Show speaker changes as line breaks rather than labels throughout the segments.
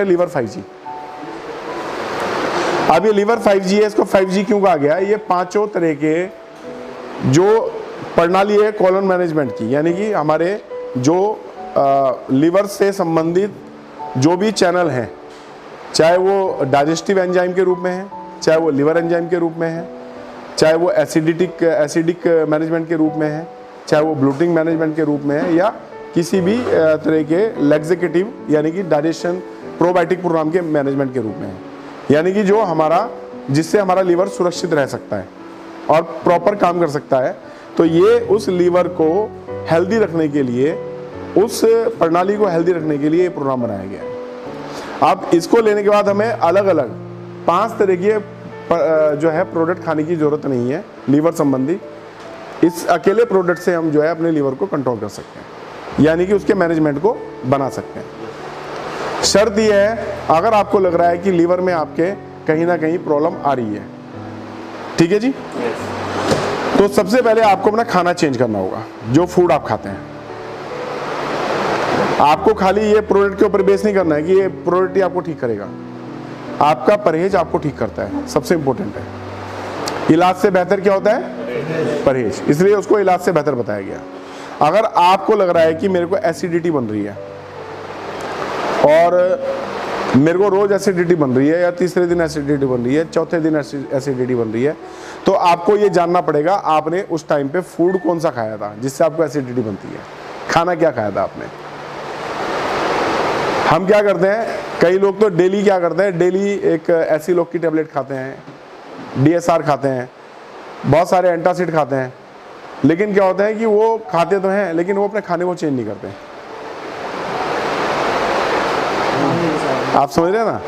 Liver 5G। अब ये liver 5G है, इसको 5G क्यों कहा गया? ये पांचों तरह के जो प्रणाली है कॉलोन मैनेजमेंट की, यानी कि हमारे जो लीवर से संबंधित जो भी चैनल हैं, चाहे वो डाइजेस्टिव एंजाइम के रूप में है, चाहे वो लिवर एंजाइम के रूप में है, चाहे वो एसिडिक मैनेजमेंट के रूप में है, चाहे वो ब्लोटिंग मैनेजमेंट के रूप में है, या किसी भी तरह के लैक्सेटिव यानी कि डाइजेशन प्रोबायोटिक प्रोग्राम के मैनेजमेंट के रूप में है, यानी कि जो हमारा जिससे हमारा लीवर सुरक्षित रह सकता है और प्रॉपर काम कर सकता है। तो ये उस लीवर को हेल्दी रखने के लिए, उस प्रणाली को हेल्दी रखने के लिए ये प्रोग्राम बनाया गया है। अब इसको लेने के बाद हमें अलग अलग 5 तरह के जो है प्रोडक्ट खाने की जरूरत नहीं है लीवर संबंधी। इस अकेले प्रोडक्ट से हम जो है अपने लीवर को कंट्रोल कर सकते हैं, यानी कि उसके मैनेजमेंट को बना सकते हैं। शर्त यह है, अगर आपको लग रहा है कि लीवर में आपके कहीं ना कहीं प्रॉब्लम आ रही है, ठीक है जी, तो सबसे पहले आपको अपना खाना चेंज करना होगा। जो फूड आप खाते हैं, आपको खाली ये प्रोडक्ट के ऊपर बेस नहीं करना है कि ये प्रोडक्ट ही आपको ठीक करेगा। आपका परहेज आपको ठीक करता है, सबसे इंपॉर्टेंट है। इलाज से बेहतर क्या होता है? परहेज। इसलिए उसको इलाज से बेहतर बताया गया। अगर आपको लग रहा है कि मेरे को एसिडिटी बन रही है और मेरे को रोज एसिडिटी बन रही है, या तीसरे दिन एसिडिटी बन रही है, चौथे दिन एसिडिटी बन रही है, तो आपको ये जानना पड़ेगा आपने उस टाइम पे फूड कौन सा खाया था जिससे आपको एसिडिटी बनती है। खाना क्या खाया था आपने? हम क्या करते हैं, कई लोग तो डेली क्या करते हैं, डेली एक एसिलोक की टेबलेट खाते हैं, DSR खाते हैं, बहुत सारे एंटासिड खाते हैं, लेकिन क्या होता है कि वो खाते तो हैं लेकिन वो अपने खाने को चेंज नहीं करते। आप समझ रहे हैं ना?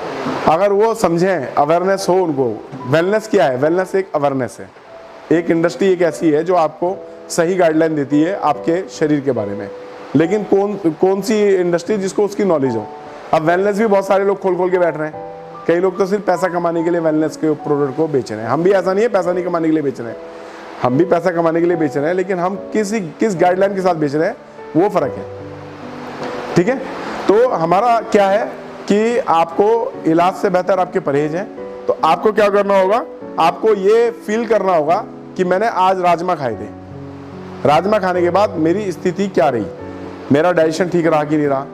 अगर वो समझें, अवेयरनेस हो उनको, वेलनेस क्या है? वेलनेस एक अवेयरनेस है। एक इंडस्ट्री एक ऐसी है जो आपको सही गाइडलाइन देती है आपके शरीर के बारे में, लेकिन कौन सी इंडस्ट्री जिसको उसकी नॉलेज हो। अब वेलनेस भी बहुत सारे लोग खोल के बैठ रहे हैं। कई लोग तो सिर्फ पैसा कमाने के लिए वेलनेस के प्रोडक्ट को बेच रहे हैं। हम भी ऐसा नहीं है पैसा नहीं कमाने के लिए बेच रहे हैं, हम भी पैसा कमाने के लिए बेच रहे हैं, लेकिन हम किस गाइडलाइन के साथ बेच रहे हैं वो फर्क है, ठीक है। तो हमारा क्या है कि आपको इलाज से बेहतर आपके परहेज हैं। तो आपको क्या करना होगा, आपको ये फील करना होगा कि मैंने आज राजमा खाए थे, राजमा खाने के बाद मेरी स्थिति क्या रही, मेरा डाइजेशन ठीक रहा कि नहीं रहा,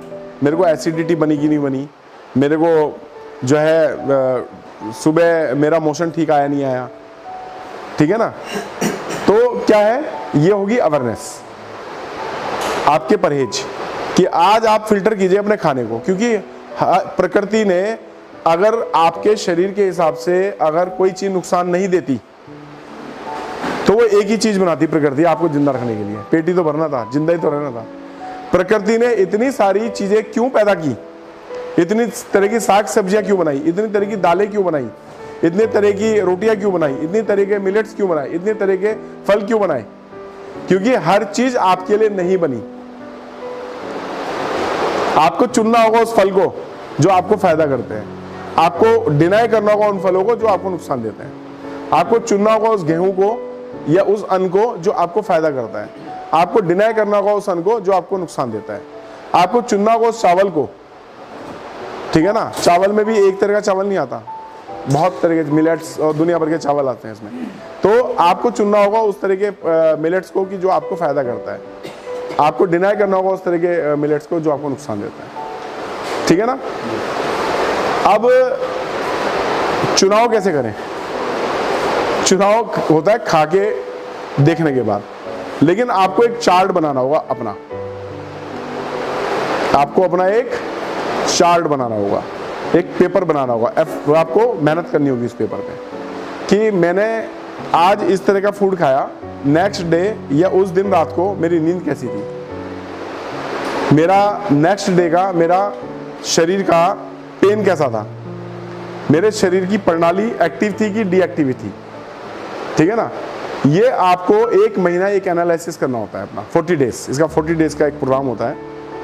मेरे को एसिडिटी बनी कि नहीं बनी, मेरे को जो है सुबह मेरा मोशन ठीक आया नहीं आया, ठीक है ना। तो क्या है, ये होगी अवेयरनेस आपके परहेज कि आज आप फिल्टर कीजिए अपने खाने को, क्योंकि प्रकृति ने अगर आपके शरीर के हिसाब से अगर कोई चीज नुकसान नहीं देती तो वो एक ही चीज बनाती प्रकृति आपको जिंदा रखने के लिए। पेट ही तो भरना था, जिंदा ही तो रहना था। प्रकृति ने इतनी सारी चीजें क्यों पैदा की, इतनी तरह की साग सब्जियां क्यों बनाई, इतनी तरह की दालें क्यों बनाई, इतने तरह की रोटियां क्यों बनाई, इतनी तरह के मिलेट्स क्यों बनाए, इतने तरह के फल क्यों बनाए? क्योंकि हर चीज आपके लिए नहीं बनी। आपको चुनना होगा उस फल को जो आपको फायदा करते हैं, आपको डिनाई करना होगा उन फलों को जो आपको नुकसान देते हैं, आपको चुनना होगा उस गेहूं को या उस अन्न को जो आपको फायदा करता है, आपको डिनाई करना होगा उस अन्न को जो आपको नुकसान देता है, आपको चुनना होगा उस चावल को, ठीक है ना। चावल में भी एक तरह का चावल नहीं आता, बहुत तरह के मिलेट्स और दुनिया भर के चावल आते हैं इसमें। तो आपको चुनना होगा उस तरह के मिलेट्स को कि जो आपको फायदा करता है, आपको डिनाई करना होगा उस तरह के मिलेट्स को जो आपको नुकसान देता है, ठीक है ना। अब चुनाव कैसे करें? चुनाव होता है खा के देखने के बाद, लेकिन आपको एक चार्ट बनाना होगा अपना, आपको अपना एक चार्ट बनाना होगा, एक पेपर बनाना होगा। आपको मेहनत करनी होगी इस पेपर पे कि मैंने आज इस तरह का फूड खाया, नेक्स्ट डे या उस दिन रात को मेरी नींद कैसी थी, मेरा नेक्स्ट डे का मेरा शरीर का पेन कैसा था, मेरे शरीर की प्रणाली एक्टिव थी कि डीएक्टिव थी, ठीक है ना। ये आपको एक महीना एक एनालिसिस करना होता है अपना 40 डेज। इसका 40 डेज का एक प्रोग्राम होता है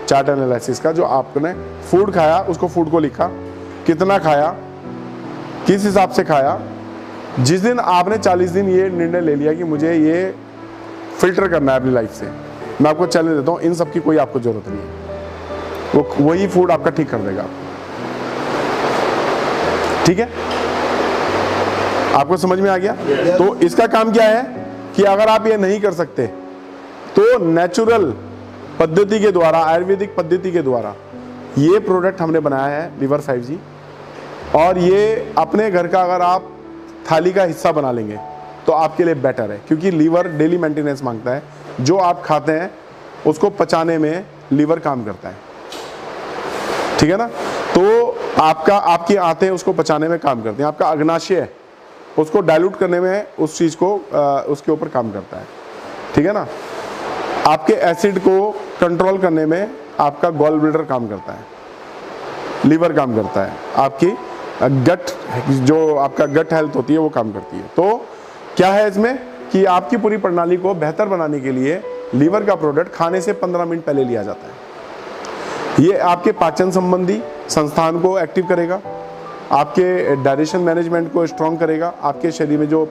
चार्ट एनालिसिस का, जो आपने फूड खाया उसको फूड को लिखा, कितना खाया, किस हिसाब से खाया। जिस दिन आपने 40 दिन ये निर्णय ले लिया कि मुझे ये फिल्टर करना है अपनी लाइफ से, मैं आपको चैलेंज देता हूँ, इन सब की कोई आपको जरूरत नहीं है, वो वही फूड आपका ठीक कर देगा। ठीक है, आपको समझ में आ गया? तो इसका काम क्या है कि अगर आप ये नहीं कर सकते तो नेचुरल पद्धति के द्वारा, आयुर्वेदिक पद्धति के द्वारा ये प्रोडक्ट हमने बनाया है लीवर 5G, और ये अपने घर का अगर आप थाली का हिस्सा बना लेंगे तो आपके लिए बेटर है, क्योंकि लीवर डेली मेंटेनेंस मांगता है। जो आप खाते हैं उसको पचाने में लीवर काम करता है, ठीक है ना। तो आपकी आंतें उसको पचाने में काम करती हैं, आपका अग्नाशय उसको डाइल्यूट करने में उस चीज़ को उसके ऊपर काम करता है, ठीक है ना। आपके एसिड को कंट्रोल करने में आपका गॉल ब्लैडर काम करता है, लीवर काम करता है, आपकी गट, जो आपका गट हेल्थ होती है वो काम करती है। तो क्या है इसमें कि आपकी पूरी प्रणाली को बेहतर बनाने के लिए लीवर का प्रोडक्ट खाने से 15 मिनट पहले लिया जाता है। ये आपके पाचन संबंधी संस्थान को एक्टिव करेगा, आपके डाइजेशन मैनेजमेंट को स्ट्रॉन्ग करेगा, आपके शरीर में जो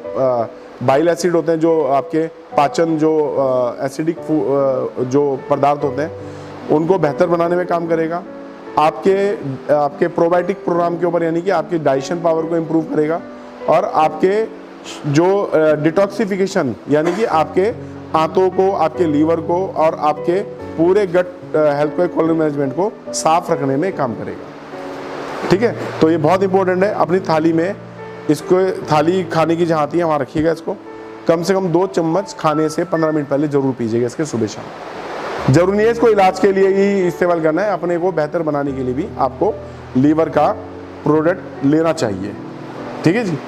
बाइल एसिड होते हैं, जो आपके पाचन, जो एसिडिक जो पदार्थ होते हैं उनको बेहतर बनाने में काम करेगा। आपके प्रोबायोटिक प्रोग्राम के ऊपर, यानी कि आपकी डाइजेशन पावर को इम्प्रूव करेगा, और आपके जो डिटॉक्सिफिकेशन, यानी कि आपके आंतों को, आपके लीवर को और आपके पूरे गट हेल्थ को, कोलोन मैनेजमेंट को साफ रखने में काम करेगा, ठीक है। तो ये बहुत इंपॉर्टेंट है। अपनी थाली में इसको, थाली खाने की जहाँ आती है वहाँ रखिएगा इसको। कम से कम 2 चम्मच खाने से 15 मिनट पहले जरूर पीजिएगा इसके, सुबह शाम। जरूरी नहीं है इसको इलाज के लिए ही इस्तेमाल करना है, अपने को बेहतर बनाने के लिए भी आपको लीवर का प्रोडक्ट लेना चाहिए, ठीक है जी।